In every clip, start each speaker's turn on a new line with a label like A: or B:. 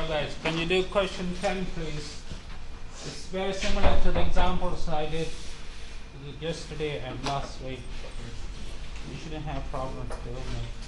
A: Alright guys, can you do question 10 please? It's very similar to the examples I did yesterday and last week. You shouldn't have problems doing it.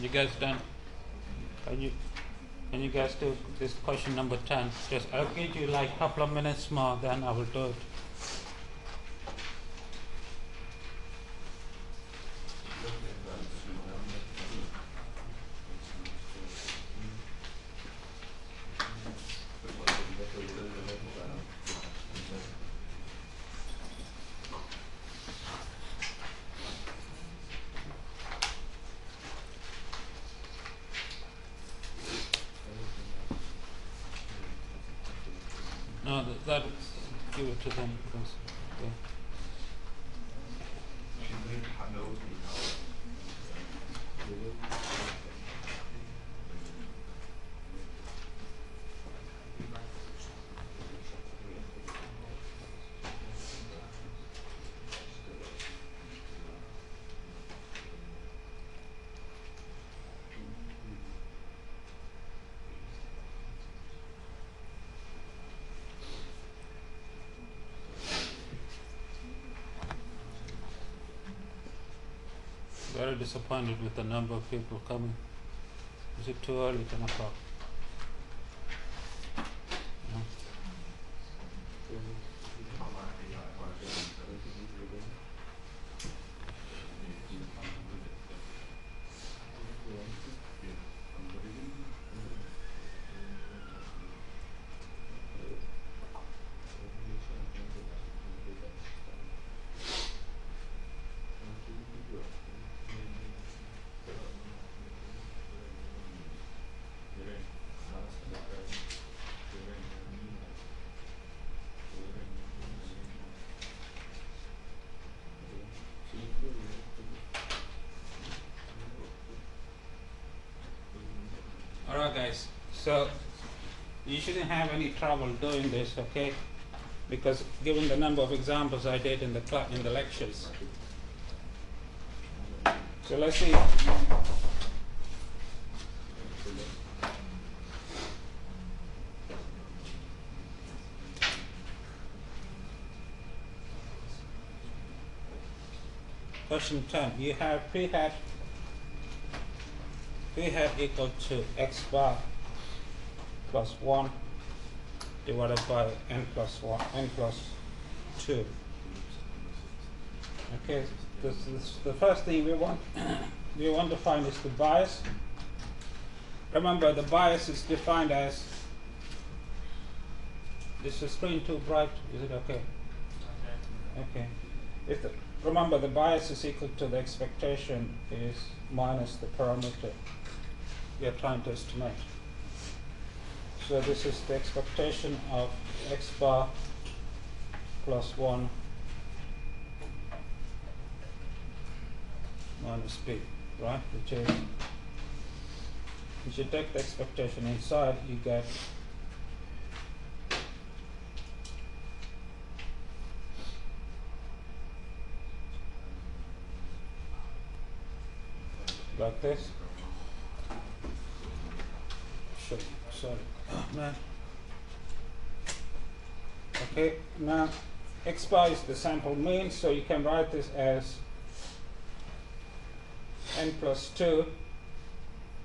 A: You guys done? Can you guys do this question number 10? Just I'll give you like a couple of minutes more, then I will do it. No, that give it to them because okay. Very disappointed with the number of people coming. Is it too early, 10 o'clock? No. Alright guys, so you shouldn't have any trouble doing this, okay? Because given the number of examples I did in the lectures. So let's see. Question 10. You have p hat equal to x bar plus 1 divided by n plus 1, n plus 2. Okay, the first thing we want we want to find is the bias. Remember, the bias is defined as, is the screen too bright? Is it okay? Okay. Remember, the bias is equal to the expectation is minus the parameter we are trying to estimate. So this is the expectation of x bar plus 1 minus p, right? Which is, if you take the expectation inside, you get like this. Sorry, man. Okay, now x bar is the sample mean, so you can write this as n plus 2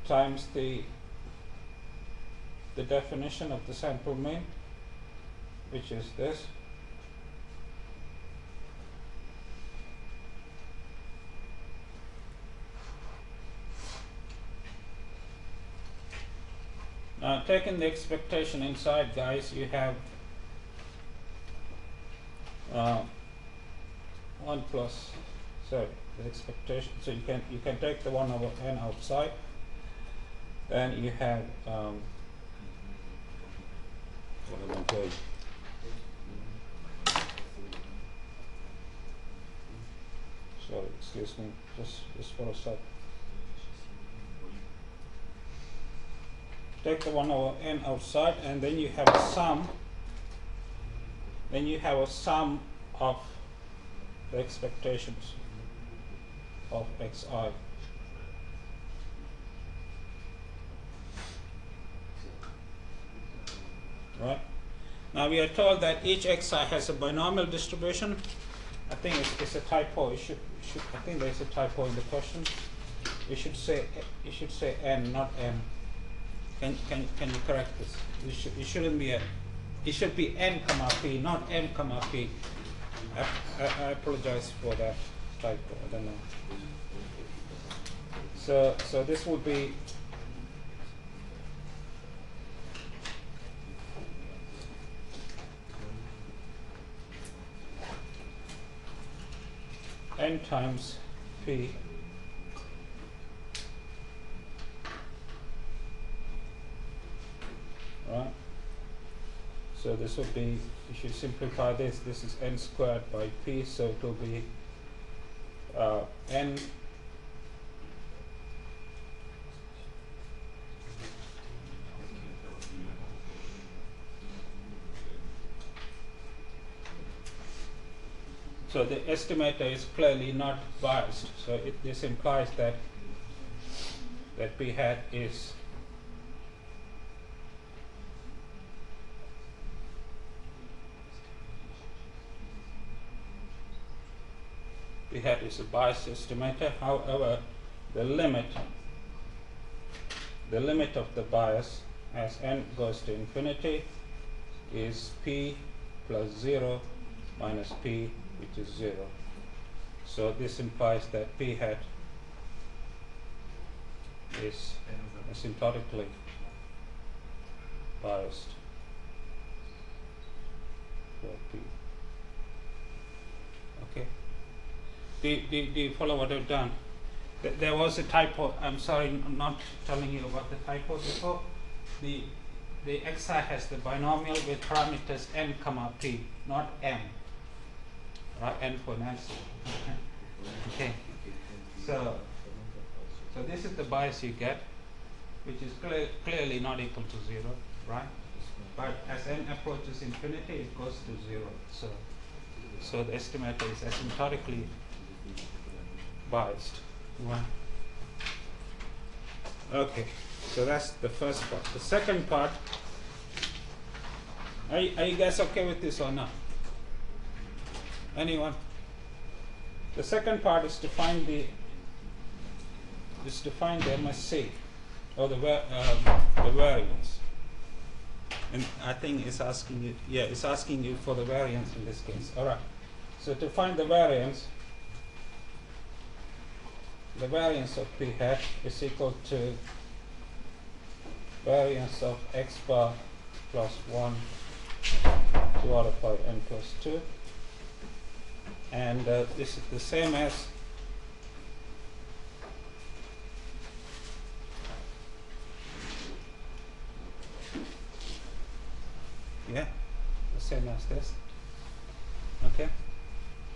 A: times the definition of the sample mean, which is this. Now, taking the expectation inside, guys, you have 1 plus, sorry, the expectation. So you can take the 1 over n outside. Then you have sorry, excuse me, just for a sec. Take the 1 over n outside, and then you have a sum. Then you have a sum of the expectations of xi. Right? Now we are told that each xi has a binomial distribution. I think it's a typo. I think there's a typo in the question. You should say n, not m. Can you correct this? It shouldn't be it should be n comma p, not m comma p. I apologize for that typo. I don't know. So this would be n times p right? So this would be, you should simplify this. This is n squared by p, so it will be n so the estimator is clearly not biased. So this implies that p hat is p hat is a biased estimator. However, the limit of the bias as n goes to infinity is p plus 0 minus p, which is 0. So this implies that p hat is asymptotically biased for p. Okay. Do you follow what I've done? There was a typo. I'm sorry, I'm not telling you about the typo before. The xi has the binomial with parameters n comma p, not m. Right, n for Nancy. Okay. So this is the bias you get, which is clearly not equal to 0, right? But as n approaches infinity, it goes to 0. So the estimator is asymptotically biased. Right. Okay, so that's the first part. The second part, are you guys okay with this or not? Anyone? The second part is to find the MSC, or the variance. And I think it's asking you, yeah, it's asking you for the variance in this case. All right. So to find the variance of P hat is equal to variance of x bar plus 1 divided by n plus 2. And this is the same as the same as this. Okay,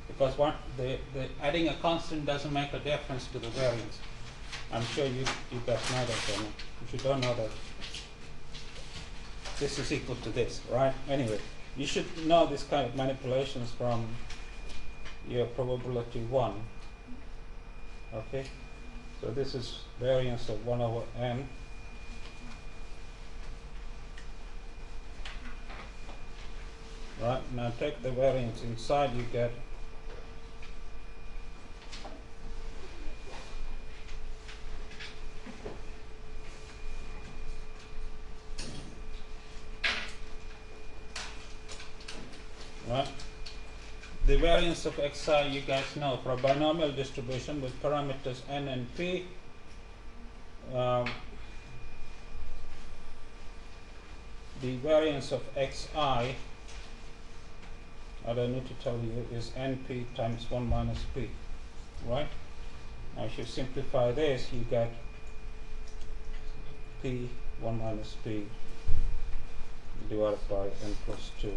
A: because the adding a constant doesn't make a difference to the variance. I'm sure you guys know that, or not. If you don't know that, this is equal to this, right? Anyway, you should know this kind of manipulations from your probability 1. Okay, so this is variance of 1 over n. Right, now take the variance inside, you get right. The variance of xi, you guys know, for a binomial distribution with parameters n and p, the variance of xi, I don't need to tell you, is np times 1 minus p, right? Now if you simplify this, you get p 1 minus p divided by n plus 2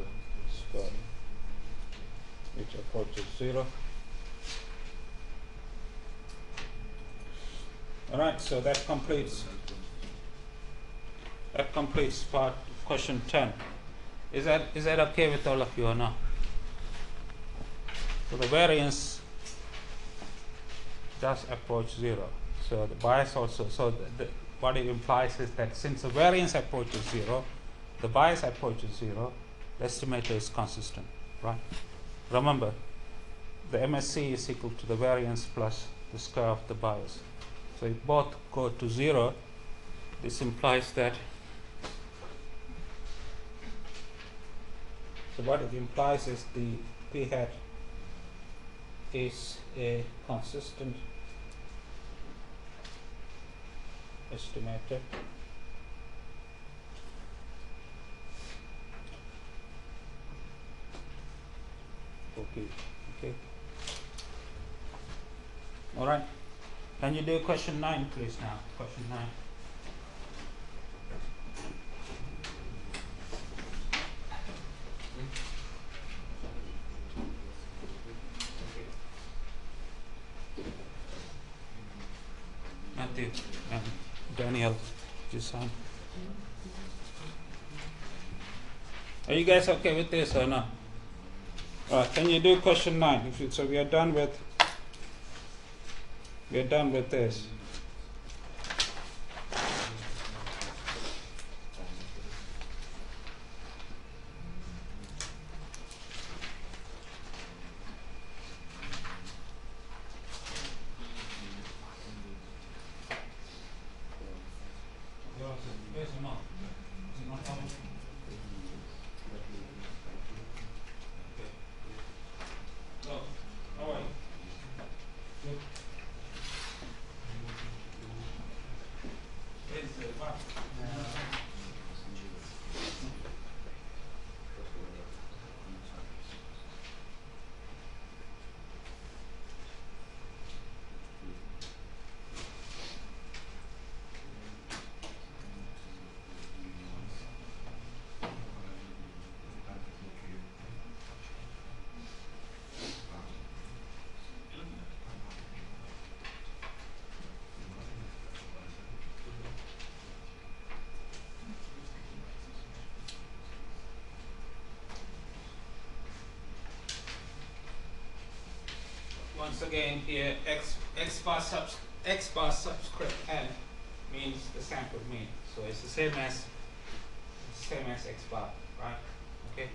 A: squared, which approaches 0. Alright, so that completes part question 10. Is that okay with all of you or not? So the variance does approach 0. So the bias also, so what it implies is that since the variance approaches 0, the bias approaches 0, the estimator is consistent, right? Remember, the MSC is equal to the variance plus the square of the bias. So if both go to 0, this implies that, so what it implies is the p hat is a consistent estimator okay. All right, can you do question 9 please now? Question 9. Matthew and Daniel, you sign. Are you guys okay with this or not? Alright, can you do question 9? So we are done with this. Once again, here x bar subscript n means the sample mean, so it's the same as x bar, right? Okay.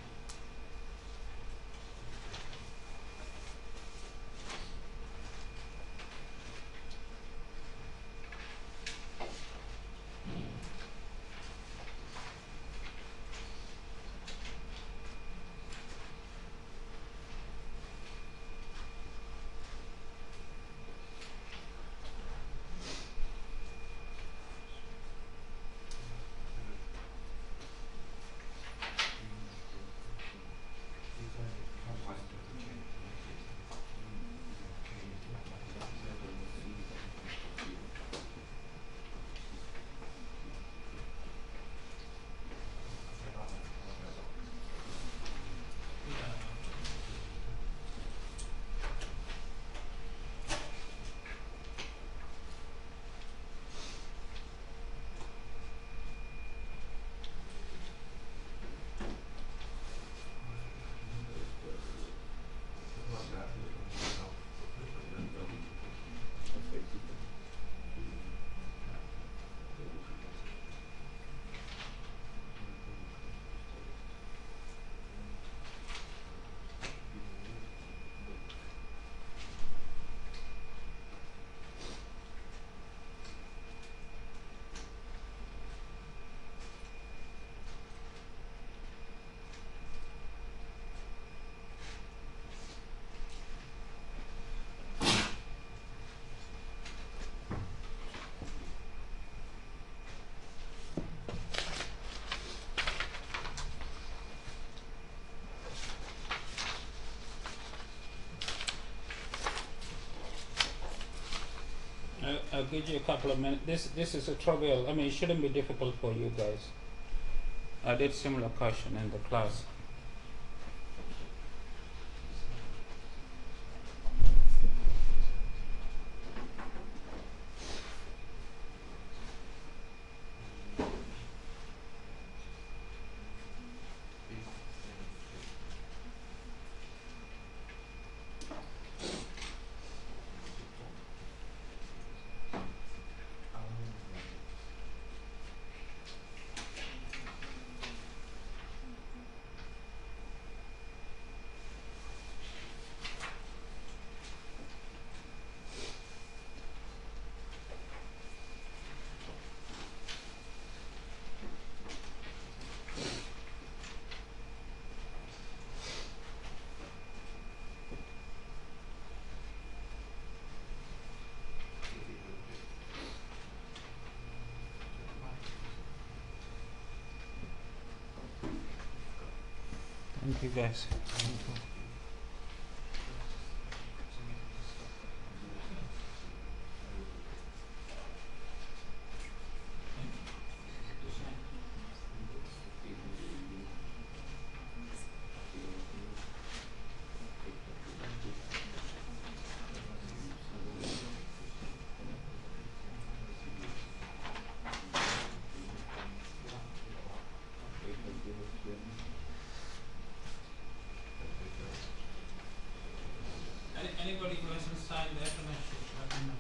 A: I'll give you a couple of minutes. This is a trivial. I mean, it shouldn't be difficult for you guys. I did similar question in the class. Thank you, guys. Anybody who hasn't signed the information, let me know.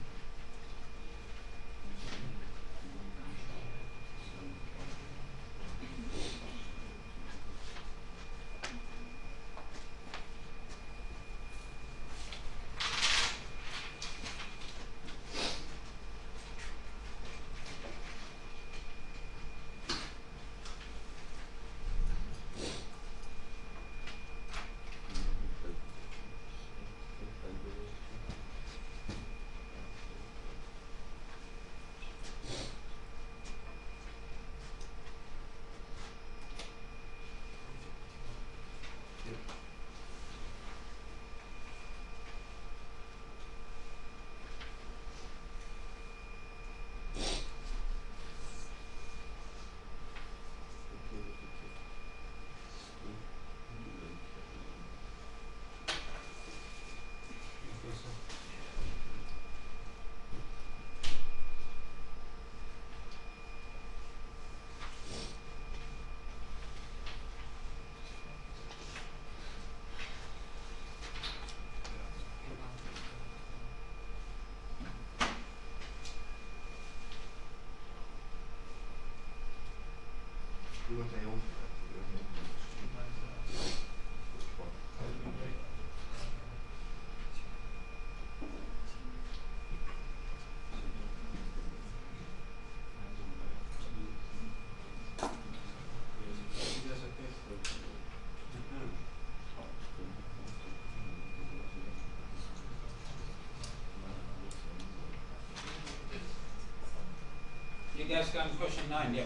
A: You guys got question 9, yeah.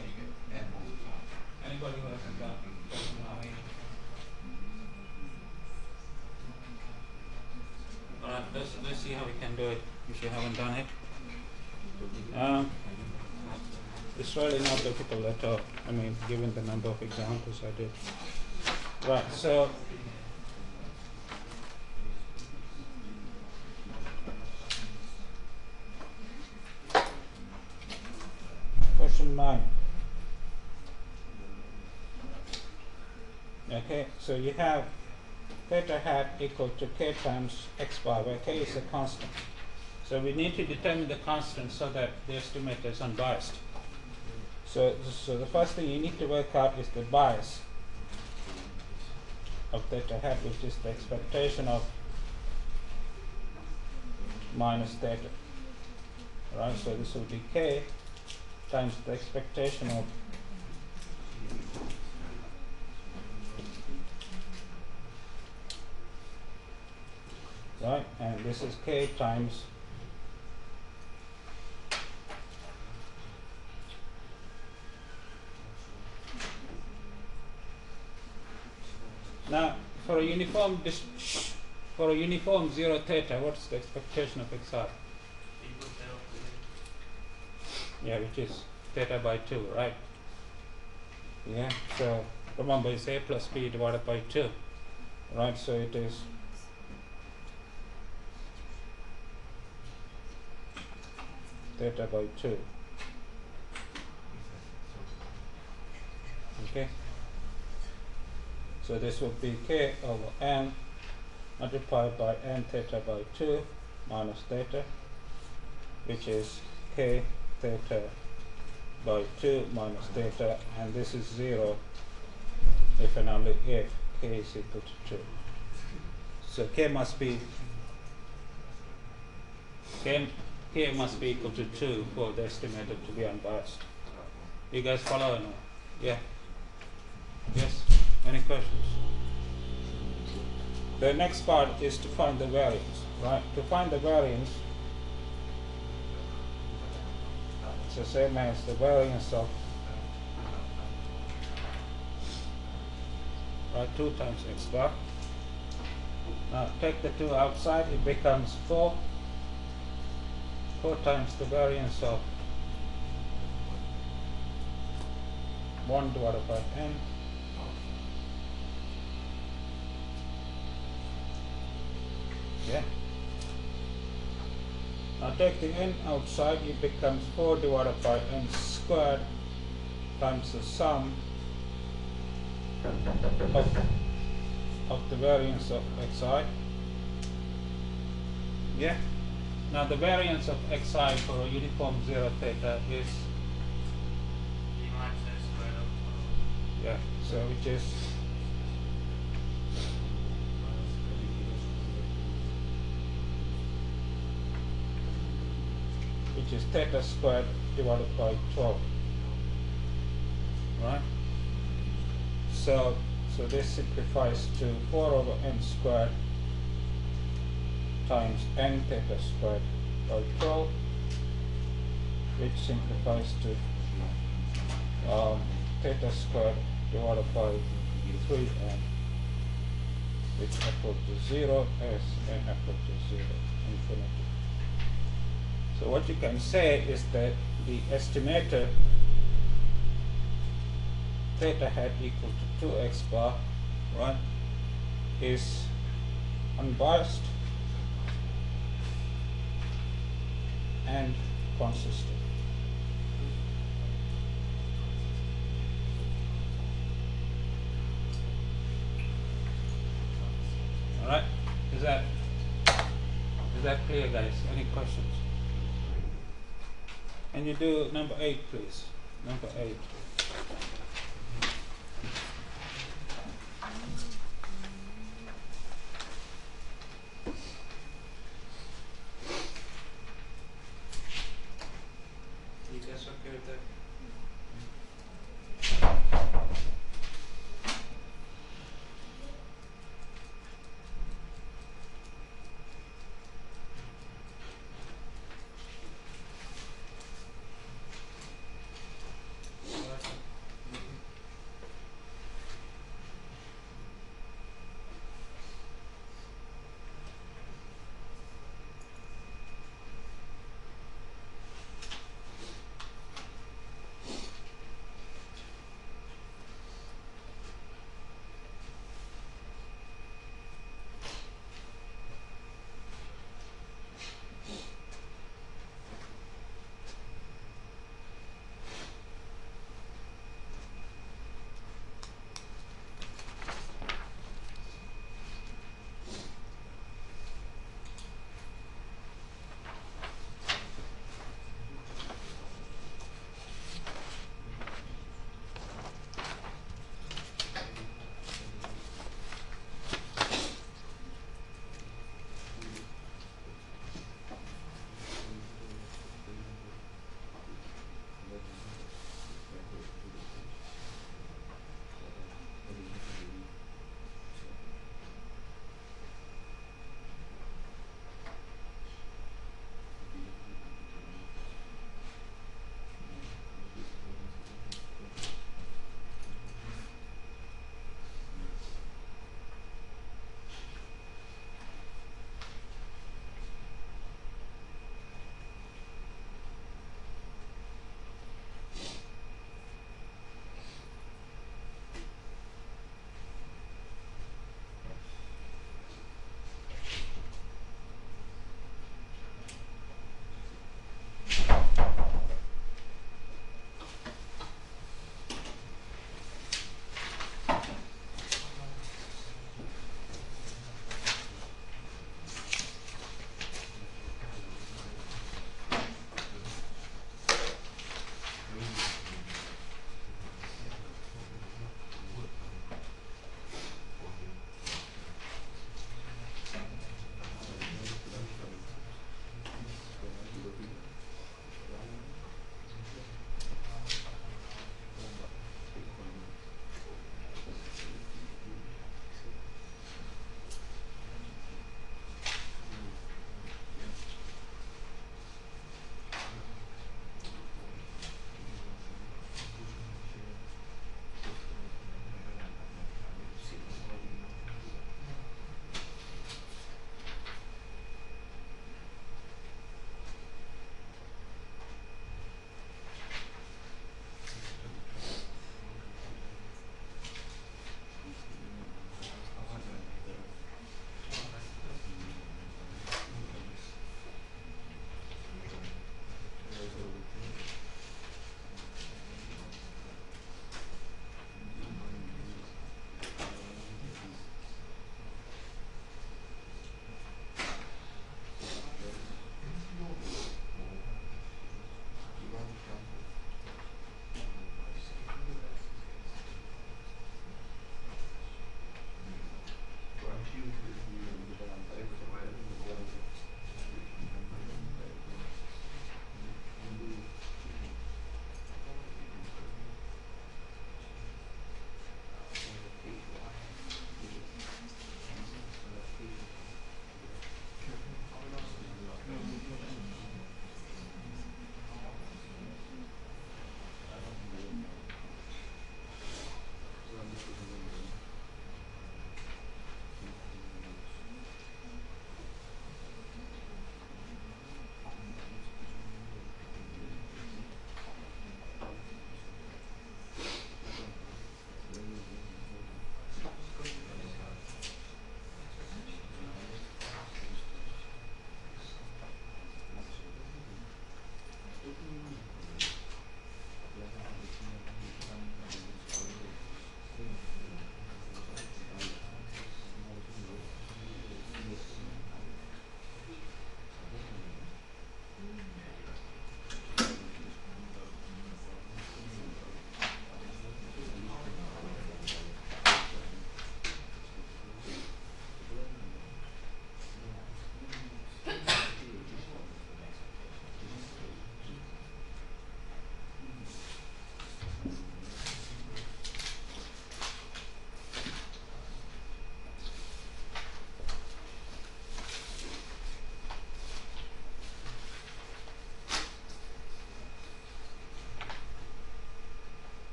A: Anybody who hasn't got question 9? Alright, let's see how we can do it if you haven't done it. It's really not difficult at all. I mean, given the number of examples I did. Right, so question 9. Okay, so you have theta hat equal to k times x bar, where k is a constant. So we need to determine the constant so that the estimate is unbiased. So the first thing you need to work out is the bias of theta hat, which is the expectation of minus theta. Alright, so this will be k times the expectation of right, and this is k times now for a uniform for a uniform 0 theta, what's the expectation of xi? Yeah, which is theta by 2, right? Yeah, so remember it's a plus b divided by 2, right? So it is theta by 2. Okay, so this would be k over n multiplied by n theta by 2 minus theta, which is k theta by 2 minus theta, and this is 0 if and only if k is equal to 2. So k must be equal to 2 for the estimator to be unbiased. You guys follow or no? Yeah? Yes? Any questions? The next part is to find the variance, right? To find the variance, it's the same as the variance of 2 times x bar. Now take the 2 outside, it becomes 4. 4 times the variance of 1 divided by n. Yeah. Now take the n outside, it becomes 4 divided by n squared times the sum of the variance of xi. Yeah. Now the variance of xi for a uniform 0 theta is, yeah, so which is theta squared divided by 12, right? So this simplifies to 4 over n squared times n theta squared by 12, which simplifies to theta squared divided by 3n, which equal to 0 as n equal to 0, infinity. So what you can say is that the estimator theta hat equal to 2x bar, right, is unbiased and consistent. All right, is that clear, guys? Any questions? Can you do number 8, please? Number 8. You guys okay with that?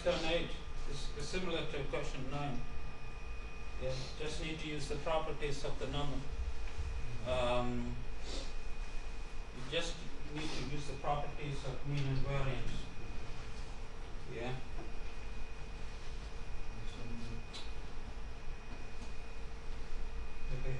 A: down 8 is similar to question 9. Yeah, just need to use the properties of the number. You just need to use the properties of mean and variance. Yeah. Okay.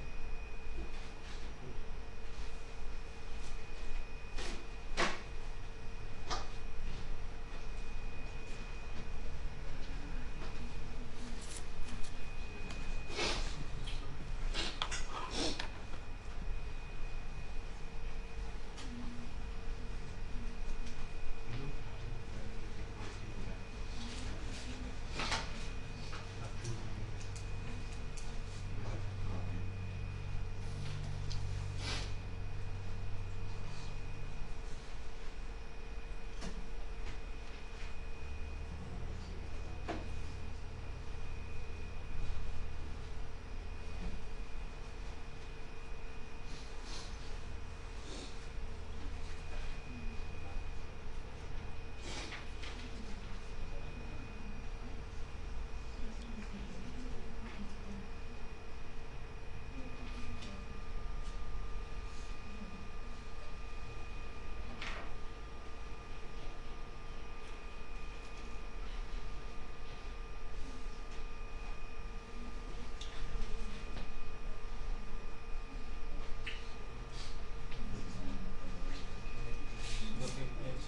A: Okay, yes.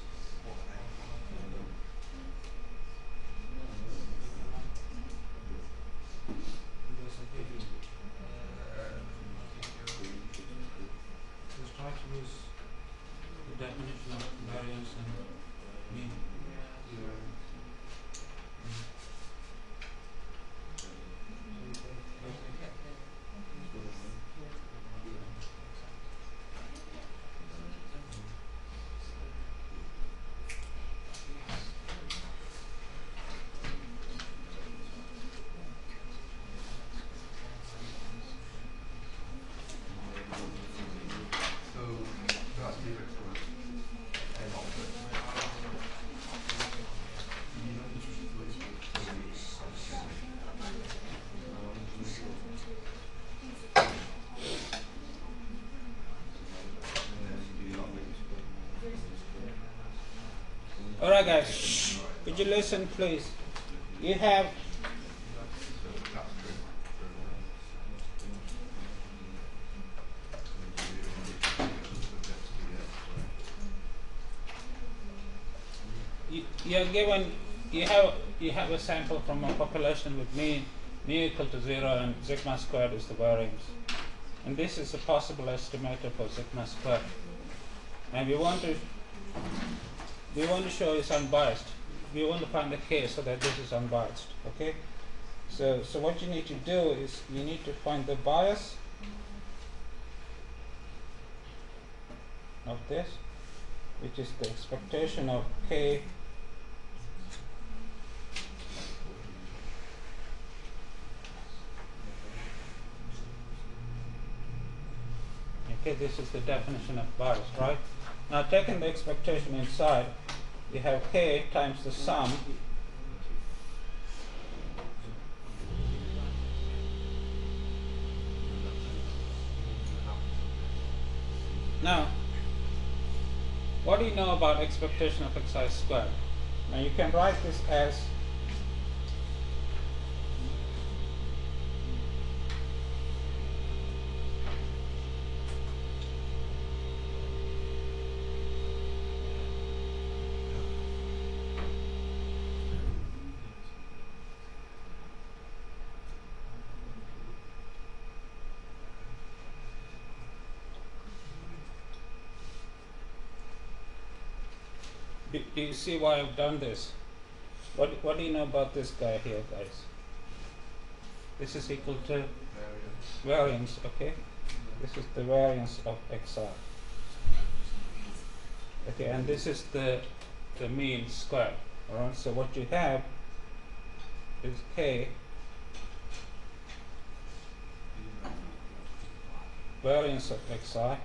A: Yes, okay. Just try to use the definition of variance and mean. Alright guys, shh. Could you listen please? You have you're given you have a sample from a population with mean equal to 0 and sigma squared is the variance. And this is a possible estimator for sigma squared. And we want to show it's unbiased. We want to find the k so that this is unbiased. Okay? So what you need to do is you need to find the bias of this, which is the expectation of k okay, this is the definition of bias, right? Now taking the expectation inside, you have k times the sum now what do you know about expectation of xi squared? Now you can write this as do you see why I've done this? What do you know about this guy here, guys? This is equal to variance, okay? This is the variance of xi. Okay, and this is the mean squared. Alright, so what you have is k variance of xi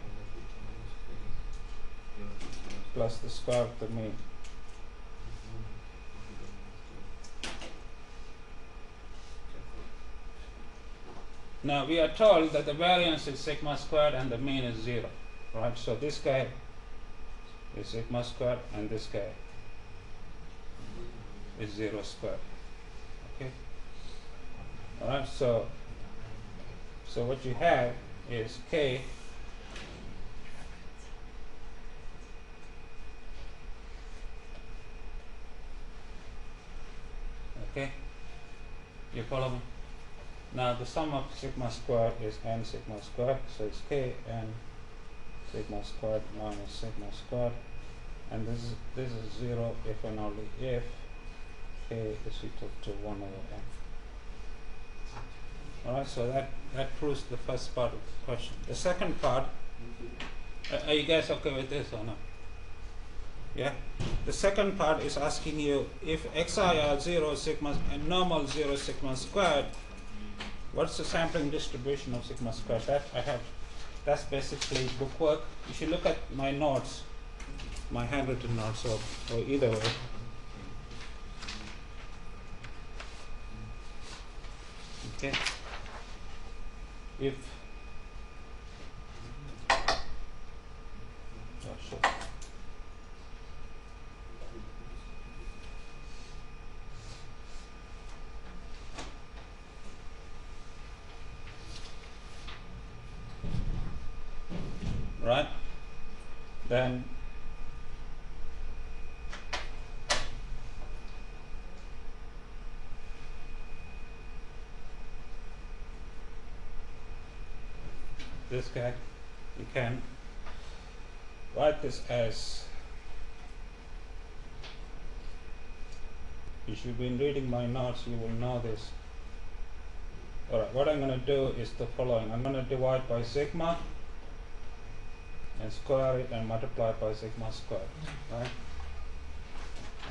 A: plus the square of the mean. Now we are told that the variance is sigma squared and the mean is 0, right? So this guy is sigma squared and this guy is 0 squared. Okay. All right. So what you have is k okay. You follow me? Now the sum of sigma squared is n sigma squared, so it's k n sigma squared minus sigma squared, and this is 0 if and only if k is equal to 1 over n. Alright, so that proves the first part of the question. The second part, are you guys okay with this or not? Yeah? The second part is asking you if xi are 0 sigma and normal 0 sigma squared, what's the sampling distribution of sigma squared? That's basically bookwork. You should look at my notes, my handwritten notes, or either way. Okay. If sure. Right, then this guy, you can write this as, if you've been reading my notes, you will know this. Alright, what I'm going to do is the following. I'm going to divide by sigma and square it and multiply by sigma squared, right?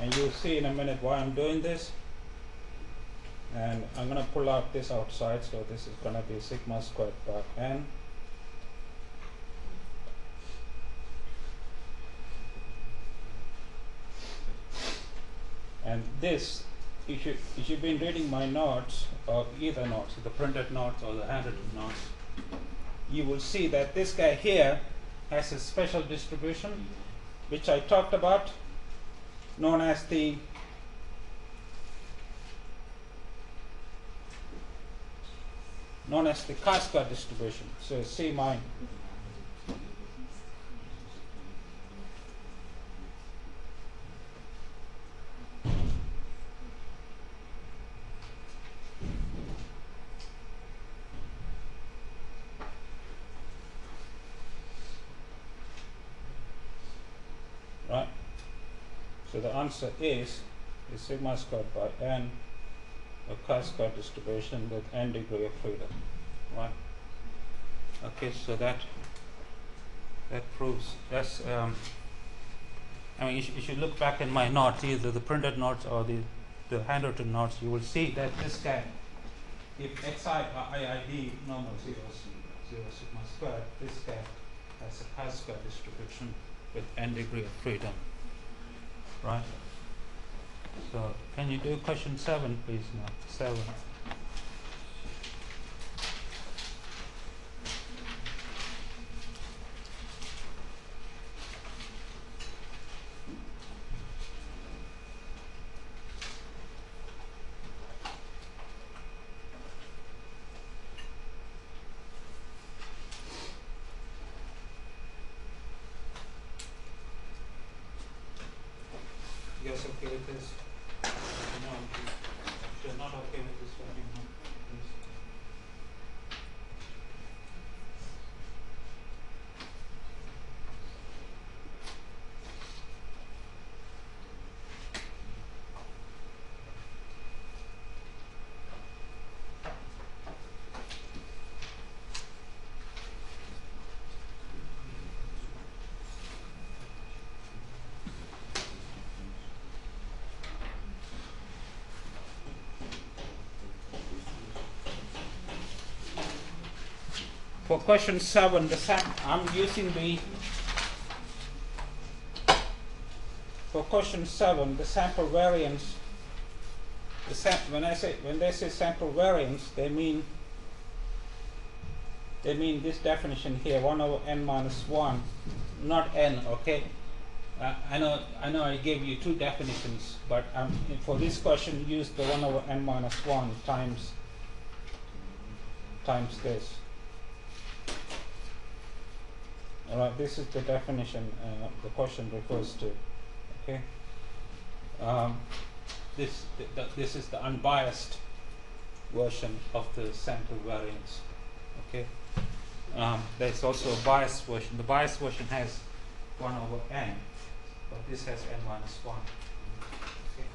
A: And you'll see in a minute why I'm doing this. And I'm going to pull out this outside, so this is going to be sigma squared by n. And this, if you've been reading my notes, or either notes, the printed notes or the handwritten notes, you will see that this guy here has a special distribution, which I talked about, known as the chi-square distribution. So see mine. Right? So the answer is sigma squared by n, a chi-square distribution with n degree of freedom. Right? Okay, so that proves that's. I mean, if you look back in my notes, either the printed notes or the handwritten notes, you will see that this guy, if xi or iid normal 0 sigma squared, this guy has a chi-square distribution with n degree of freedom, right? So can you do question 7, please? Now 7. You guys okay with this? No, if you're not okay with this, let me know, please. For question 7, I'm using the. For question 7, the sample variance. When they say sample variance, they mean they mean this definition here, 1 over n minus 1, not n, okay? I know I gave you two definitions, but for this question, use the 1 over n minus 1 times this. All right, this is the definition the question refers to. Okay. This is the unbiased version of the sample variance. Okay. There's also a biased version. The biased version has 1 over n, but this has n minus 1. Okay.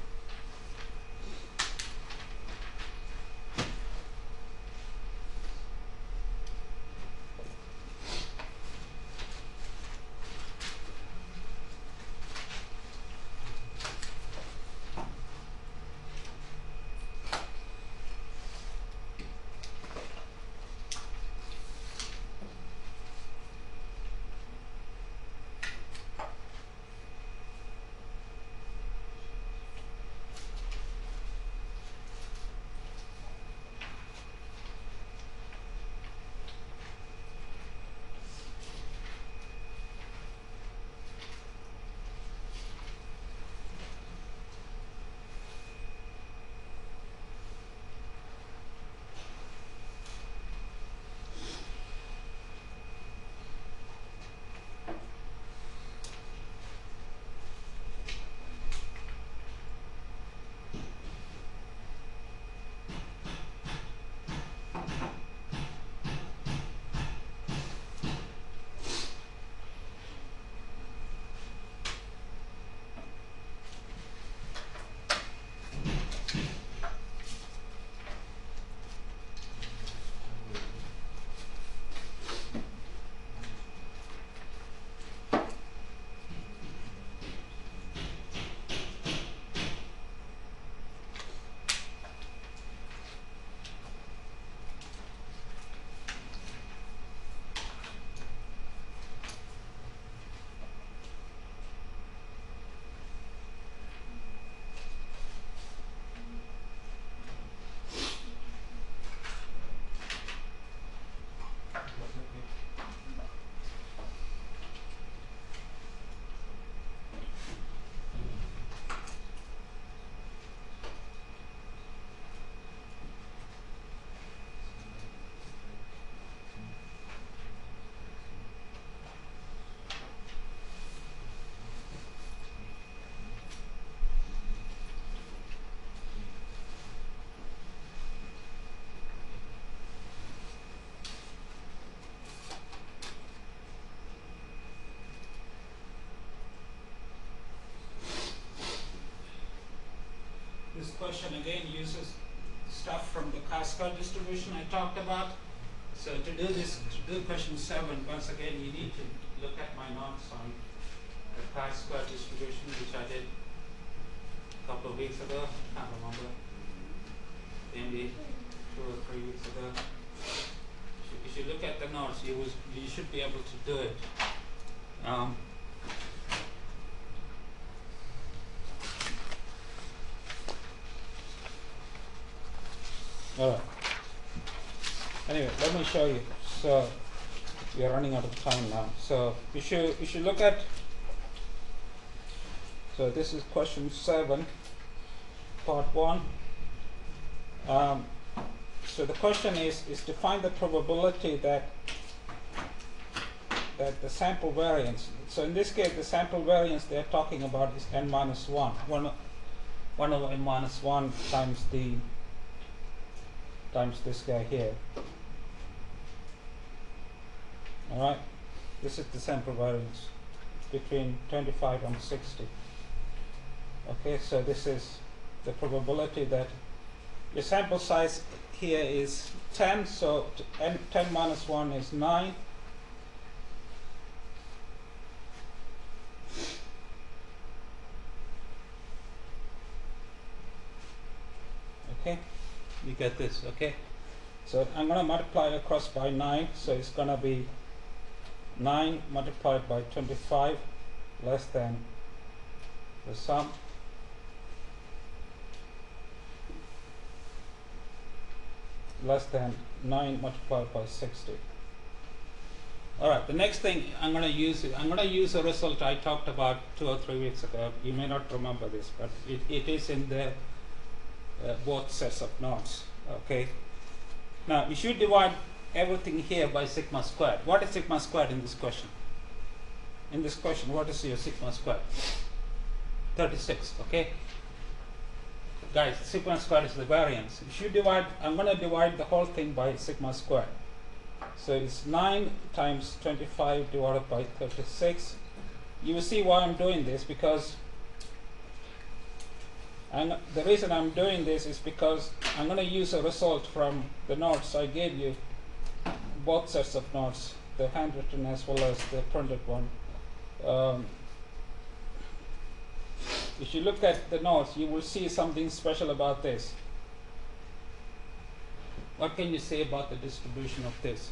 A: This question again uses stuff from the chi-square distribution I talked about. So to do question 7, once again you need to look at my notes on the chi-square distribution, which I did a couple of weeks ago. I can't remember, maybe 2 or 3 weeks ago. If you look at the notes, you should be able to do it. All right. Anyway, let me show you. So we are running out of time now. So you should look at. So this is question 7, part 1. So the question is to find the probability that the sample variance. So in this case, the sample variance they're talking about is n minus 1. 1 over n minus 1 times this guy here. All right, this is the sample variance between 25 and 60. Okay, so this is the probability that your sample size here is 10, so 10 minus 1 is 9. Okay, you get this, okay? So I'm going to multiply across by 9, so it's going to be 9 multiplied by 25 less than the sum. Less than 9 multiplied by 60. All right, the next thing I'm going to use a result I talked about 2 or 3 weeks ago. You may not remember this, but it is in the both sets of nodes. Okay. Now we should divide everything here by sigma squared. What is sigma squared in this question? In this question, what is your sigma squared? 36. Okay. Guys, sigma squared is the variance. You should divide. I'm going to divide the whole thing by sigma squared. So it's 9 times 25 divided by 36. You will see why I'm doing this, because the reason I'm doing this is because I'm going to use a result from the notes I gave you, both sets of notes, the handwritten as well as the printed one. If you look at the notes, you will see something special about this. What can you say about the distribution of this?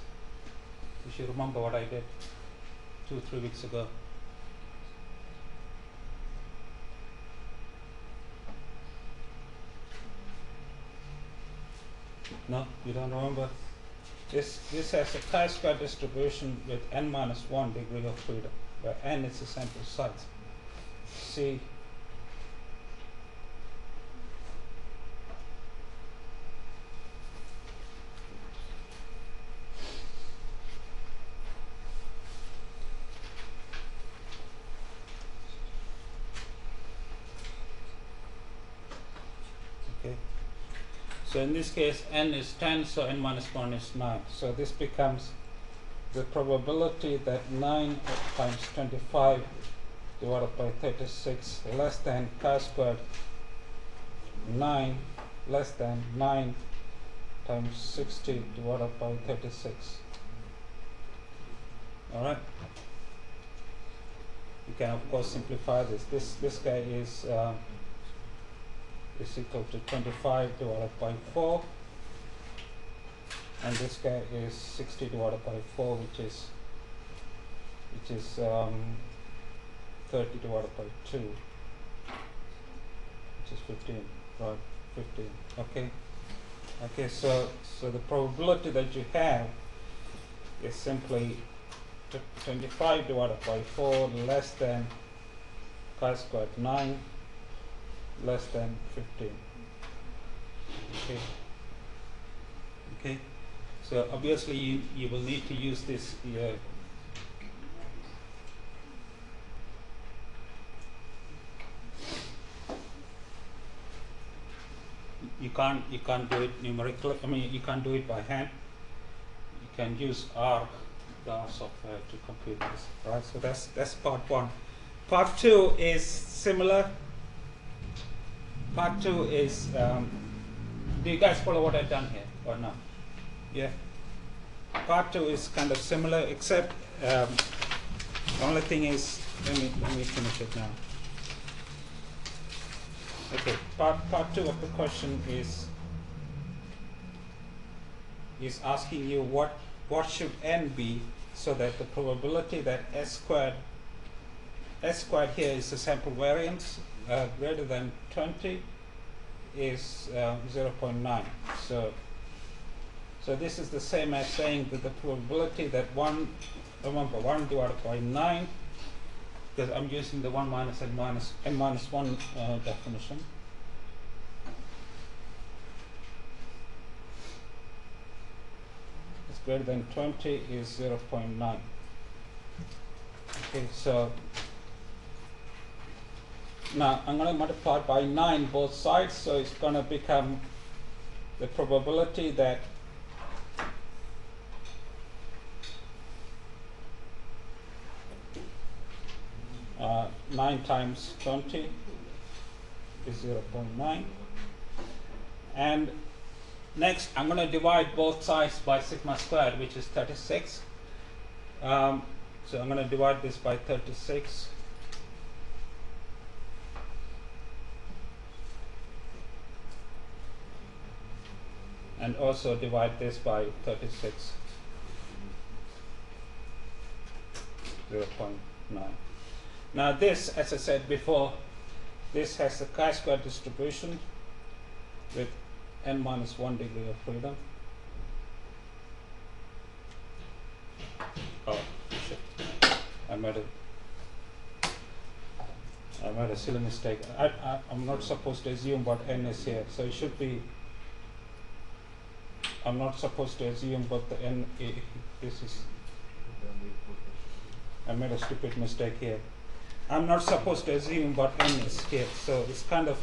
A: You should remember what I did 2 or 3 weeks ago. No, you don't remember? This has a chi-square distribution with n minus 1 degree of freedom, where n is the sample size. See, okay. So in this case, n is 10, so n minus 1 is 9. So this becomes the probability that 9 times 25 divided by 36 less than chi squared 9 less than 9 times 60 divided by 36. All right. You can of course simplify this. This guy is equal to 25 divided by 4, and this guy is 60 divided by 4, which is 30 divided by 2, which is 15, right? 15. Okay. So the probability that you have is simply 25 divided by 4 less than chi squared 9 less than 15. Okay. So obviously you will need to use this. You can't do it numerically. I mean, you can't do it by hand. You can use the R software to compute this. Right. So that's part 1. Part 2 is similar. Part 2 is, do you guys follow what I've done here or not? Yeah. Part 2 is kind of similar, except the only thing is, let me finish it now. Okay. Part 2 of the question is asking you what should n be so that the probability that s squared here is the sample variance greater than 20 is 0.9. So this is the same as saying that the probability that 1 divided by 9, because I'm using the 1 minus n minus 1 definition. It's greater than 20 is 0.9. Okay, so now I'm going to multiply by 9 both sides, so it's going to become the probability that uh, 9 times 20 is 0.9. And next I'm going to divide both sides by sigma squared, which is 36. So I'm going to divide this by 36. And also divide this by 36, 0.9. Now this, as I said before, this has the chi-square distribution with n minus 1 degree of freedom. Oh. I made a silly mistake. I'm not supposed to assume what n is here, so it should be. I'm not supposed to assume what the n this is. I made a stupid mistake here. I'm not supposed to assume what n is here, so it's kind of.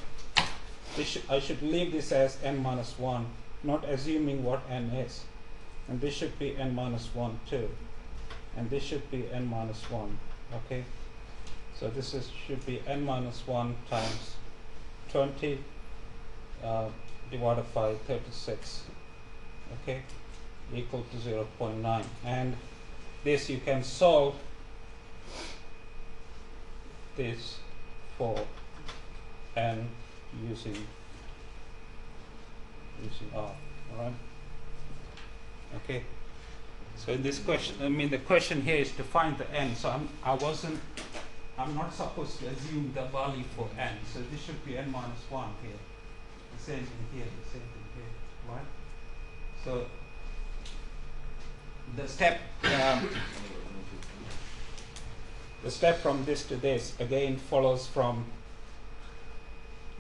A: I should leave this as n minus 1, not assuming what n is. And this should be n minus 1 too. And this should be n minus 1. Okay? So this should be n minus 1 times 20 divided by 36. Okay? Equal to 0.9. And this you can solve this for n using R. Alright? Okay. So in this question, the question here is to find the n. So I'm not supposed to assume the value for n. So this should be n minus 1 here. The same thing here, the same thing here. Right? So the step from this to this again follows from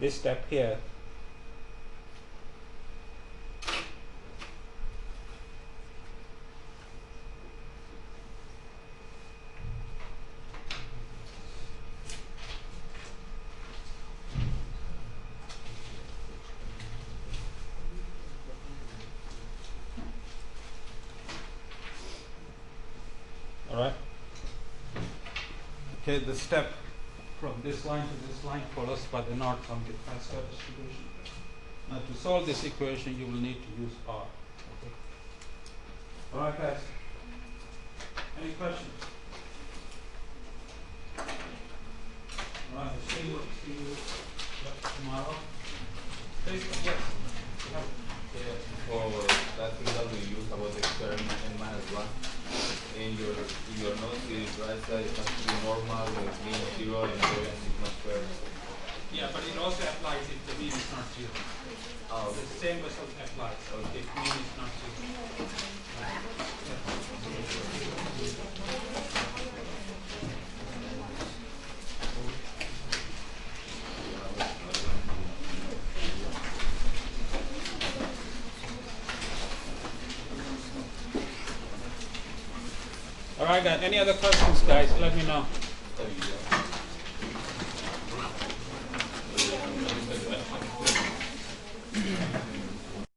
A: this step here. Alright? Okay, the step from this line to this line follows by the knot from the Pascal distribution. Now to solve this equation you will need to use R. Okay. Alright guys. Any questions? Alright, see you tomorrow. Please, yes.
B: For that thing that we use about the experiment n minus 1, in your notes, the right side has to be normal with mean 0 and sigma squared.
A: Yeah, but it also applies if the mean is not 0.
B: Oh,
A: The same result applies if mean is not 0. Alright guys, any other questions guys, let me know.